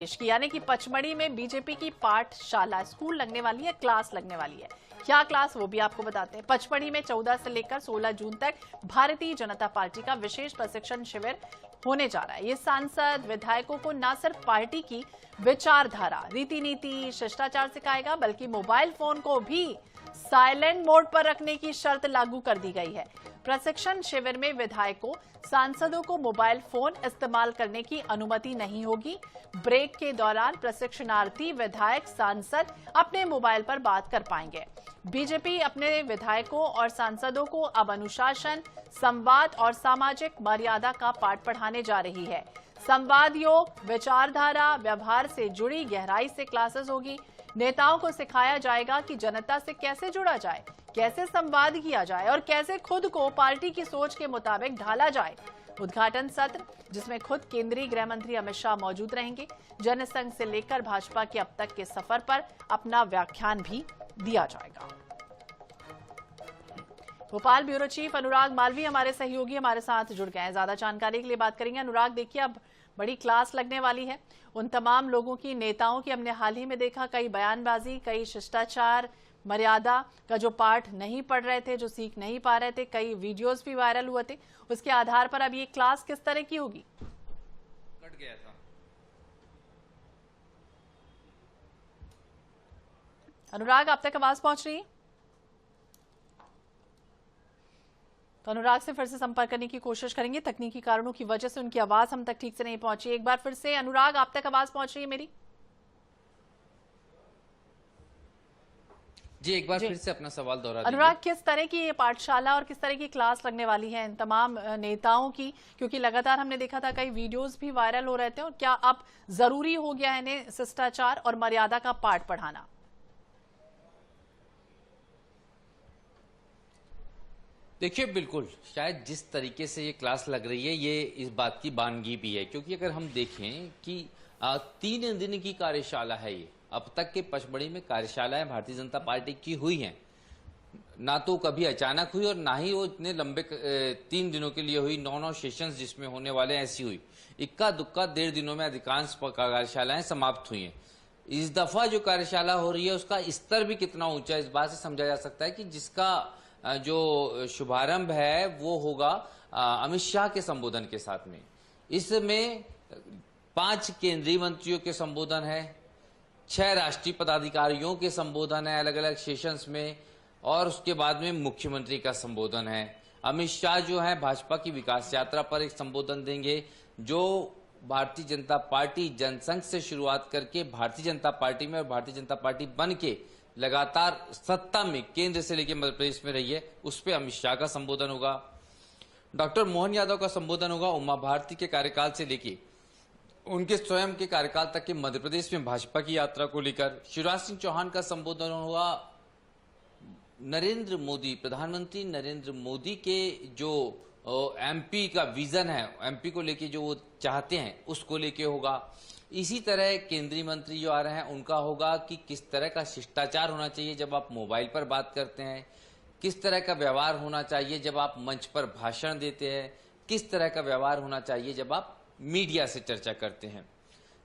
यानी कि पचमढ़ी में बीजेपी की पाठशाला स्कूल लगने वाली है, क्लास लगने वाली है। क्या क्लास, वो भी आपको बताते हैं। पचमढ़ी में 14 से लेकर 16 जून तक भारतीय जनता पार्टी का विशेष प्रशिक्षण शिविर होने जा रहा है। ये सांसद विधायकों को न सिर्फ पार्टी की विचारधारा, रीति नीति, शिष्टाचार सिखाएगा, बल्कि मोबाइल फोन को भी साइलेंट मोड पर रखने की शर्त लागू कर दी गई है। प्रशिक्षण शिविर में विधायकों, सांसदों को मोबाइल फोन इस्तेमाल करने की अनुमति नहीं होगी। ब्रेक के दौरान प्रशिक्षणार्थी विधायक, सांसद अपने मोबाइल पर बात कर पाएंगे। बीजेपी अपने विधायकों और सांसदों को अब अनुशासन, संवाद और सामाजिक मर्यादा का पाठ पढ़ाने जा रही है। संवाद योग, विचारधारा, व्यवहार से जुड़ी गहराई से क्लासेस होगी। नेताओं को सिखाया जाएगा कि जनता से कैसे जुड़ा जाए, कैसे संवाद किया जाए और कैसे खुद को पार्टी की सोच के मुताबिक ढाला जाए। उद्घाटन सत्र, जिसमें खुद केंद्रीय गृह मंत्री अमित शाह मौजूद रहेंगे, जनसंघ से लेकर भाजपा के अब तक के सफर पर अपना व्याख्यान भी दिया जाएगा। भोपाल ब्यूरो चीफ अनुराग मालवीय हमारे सहयोगी हमारे साथ जुड़ गए हैं, ज्यादा जानकारी के लिए बात करेंगे। अनुराग, देखिए अब बड़ी क्लास लगने वाली है। उन तमाम लोगों की, नेताओं की हमने हाल ही में देखा, कई बयानबाजी, कई शिष्टाचार मर्यादा का जो पाठ नहीं पढ़ रहे थे, जो सीख नहीं पा रहे थे, कई वीडियोस भी वायरल हुए थे। उसके आधार पर अब ये क्लास किस तरह की होगी? कट गया था। अनुराग, आप तक आवाज पहुंच रही है? तो अनुराग से फिर से संपर्क करने की कोशिश करेंगे। तकनीकी कारणों की वजह से उनकी आवाज हम तक ठीक से नहीं पहुंची। एक बार फिर से अनुराग, आप तक आवाज पहुंच रही है मेरी? जी, एक बार फिर से अपना सवाल दोहरा दीजिए। अनुराग, किस तरह की ये पाठशाला और किस तरह की क्लास लगने वाली है इन तमाम नेताओं की? क्योंकि लगातार हमने देखा था कई वीडियोस भी वायरल हो रहे थे, और क्या अब जरूरी हो गया है इन्हें शिष्टाचार और मर्यादा का पाठ पढ़ाना? देखिए, बिल्कुल, शायद जिस तरीके से ये क्लास लग रही है, ये इस बात की बानगी भी है, क्योंकि अगर हम देखें कि 3 दिन की कार्यशाला है ये। अब तक के पचमढ़ी में कार्यशालाएं भारतीय जनता पार्टी की हुई हैं, ना तो कभी अचानक हुई और ना ही वो इतने लंबे 3 दिनों के लिए हुई। 9 सेशंस जिसमें होने वाले ऐसी हुई। इक्का दुक्का 1.5 दिनों में अधिकांश कार्यशालाएं समाप्त हुई हैं। इस दफा जो कार्यशाला हो रही है उसका स्तर भी कितना ऊंचा है, इस बात से समझा जा सकता है कि जिसका जो शुभारंभ है वो होगा अमित शाह के संबोधन के साथ में। इसमें 5 केंद्रीय मंत्रियों के संबोधन है, 6 राष्ट्रीय पदाधिकारियों के संबोधन है अलग अलग सेशंस में, और उसके बाद में मुख्यमंत्री का संबोधन है। अमित शाह जो है भाजपा की विकास यात्रा पर एक संबोधन देंगे, जो भारतीय जनता पार्टी जनसंघ से शुरुआत करके भारतीय जनता पार्टी में और भारतीय जनता पार्टी बन के लगातार सत्ता में केंद्र से लेकर मध्य प्रदेश में रही है, उस पर अमित शाह का संबोधन होगा। डॉक्टर मोहन यादव का संबोधन होगा उमा भारती के कार्यकाल से लेकर उनके स्वयं के कार्यकाल तक के मध्य प्रदेश में भाजपा की यात्रा को लेकर। शिवराज सिंह चौहान का संबोधन होगा नरेंद्र मोदी, प्रधानमंत्री नरेंद्र मोदी के जो एमपी का विजन है, एमपी को लेके जो वो चाहते हैं उसको लेके होगा। इसी तरह केंद्रीय मंत्री जो आ रहे हैं उनका होगा कि किस तरह का शिष्टाचार होना चाहिए जब आप मोबाइल पर बात करते हैं, किस तरह का व्यवहार होना चाहिए जब आप मंच पर भाषण देते हैं, किस तरह का व्यवहार होना चाहिए जब आप मीडिया से चर्चा करते हैं।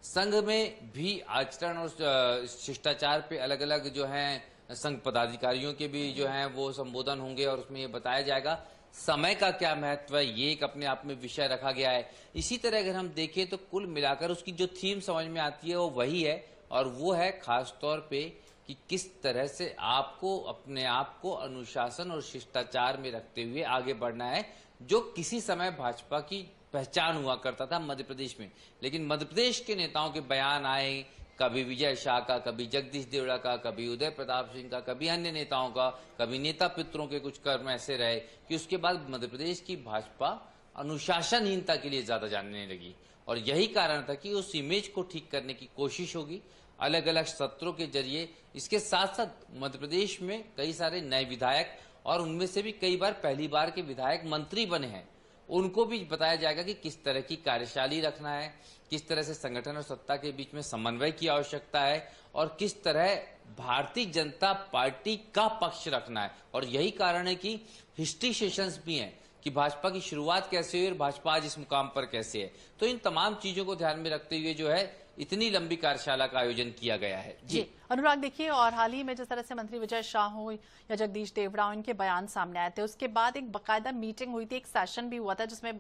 संघ में भी आचरण और शिष्टाचार पे अलग अलग जो हैं संघ पदाधिकारियों के भी जो हैं वो संबोधन होंगे, और उसमें ये बताया जाएगा समय का क्या महत्व है, ये एक अपने आप में विषय रखा गया है। इसी तरह अगर हम देखें तो कुल मिलाकर उसकी जो थीम समझ में आती है वो वही है, और वो है खास तौर पे कि किस तरह से आपको अपने आप को अनुशासन और शिष्टाचार में रखते हुए आगे बढ़ना है, जो किसी समय भाजपा की पहचान हुआ करता था मध्य प्रदेश में। लेकिन मध्य प्रदेश के नेताओं के बयान आए, कभी विजय शाह का, कभी जगदीश देवड़ा का, कभी उदय प्रताप सिंह का, कभी अन्य नेताओं का, कभी नेता पितरों के कुछ कर्म ऐसे रहे कि उसके बाद मध्य प्रदेश की भाजपा अनुशासनहीनता के लिए ज्यादा जानने लगी। और यही कारण था कि उस इमेज को ठीक करने की कोशिश होगी अलग अलग सत्रों के जरिए। इसके साथ साथ मध्य प्रदेश में कई सारे नए विधायक, और उनमें से भी कई बार पहली बार के विधायक मंत्री बने हैं, उनको भी बताया जाएगा कि किस तरह की कार्यशैली रखना है, किस तरह से संगठन और सत्ता के बीच में समन्वय की आवश्यकता है, और किस तरह भारतीय जनता पार्टी का पक्ष रखना है। और यही कारण है कि हिस्ट्री सेशंस भी हैं कि भाजपा की शुरुआत कैसे हुई और भाजपा आज इस मुकाम पर कैसे है। तो इन तमाम चीजों को ध्यान में रखते हुए जो है इतनी लंबी कार्यशाला का आयोजन किया गया है। जी अनुराग, देखिए, और हाल ही में जिस तरह से मंत्री विजय शाह हो या जगदीश देवड़ा हो, इनके बयान सामने आए थे, उसके बाद एक बकायदा मीटिंग हुई थी, एक सेशन भी हुआ था जिसमें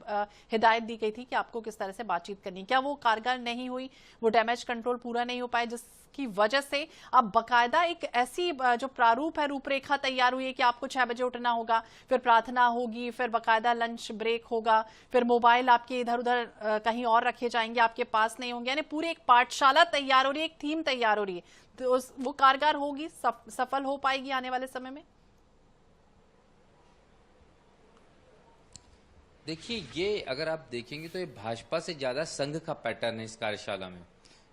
हिदायत दी गई थी कि आपको किस तरह से बातचीत करनी है। क्या वो कारगर नहीं हुई, वो डैमेज कंट्रोल पूरा नहीं हो पाए, जिसकी वजह से अब बकायदा एक ऐसी जो प्रारूप है, रूपरेखा तैयार हुई है कि आपको 6 बजे उठना होगा, फिर प्रार्थना होगी, फिर बकायदा लंच ब्रेक होगा, फिर मोबाइल आपके इधर उधर कहीं और रखे जाएंगे, आपके पास नहीं होंगे, यानी पूरी एक पाठशाला तैयार हो रही है, एक थीम तैयार हो रही है। तो वो कारगर होगी, सफल हो पाएगी आने वाले समय में? देखिए, ये अगर आप देखेंगे तो ये भाजपा से ज्यादा संघ का पैटर्न है इस कार्यशाला में।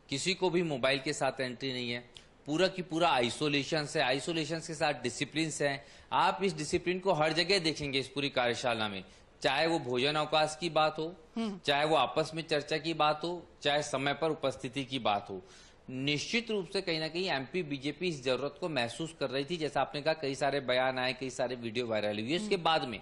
किसी को भी मोबाइल के साथ एंट्री नहीं है, पूरा की पूरा आइसोलेशन है, आइसोलेशन के साथ डिसिप्लिन है। आप इस डिसिप्लिन को हर जगह देखेंगे इस पूरी कार्यशाला में, चाहे वो भोजन अवकाश की बात हो, चाहे वो आपस में चर्चा की बात हो, चाहे समय पर उपस्थिति की बात हो। निश्चित रूप से कहीं ना कहीं एमपी बीजेपी इस जरूरत को महसूस कर रही थी। जैसा आपने कहा, कई सारे बयान आए, कई सारे वीडियो वायरल हुए। इसके बाद में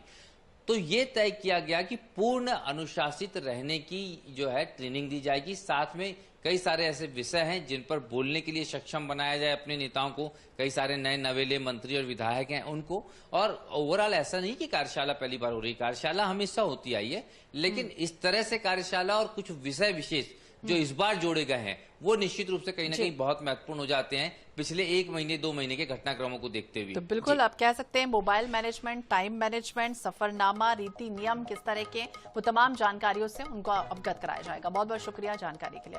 तो ये तय किया गया कि पूर्ण अनुशासित रहने की जो है ट्रेनिंग दी जाएगी। साथ में कई सारे ऐसे विषय हैं जिन पर बोलने के लिए सक्षम बनाया जाए अपने नेताओं को। कई सारे नए नवेले मंत्री और विधायक हैं उनको। और ओवरऑल ऐसा नहीं कि कार्यशाला पहली बार हो रही, कार्यशाला हमेशा होती आई है, लेकिन इस तरह से कार्यशाला और कुछ विषय विशेष जो इस बार जोड़े गए हैं वो निश्चित रूप से कहीं ना कहीं बहुत महत्वपूर्ण हो जाते हैं पिछले 1 महीने 2 महीने के घटनाक्रमों को देखते हुए। तो बिल्कुल आप कह सकते हैं mobile management, time management, Safarnama, रीति नियम किस तरह के, वो तमाम जानकारियों से उनको अवगत कराया जाएगा। बहुत बहुत शुक्रिया जानकारी के लिए।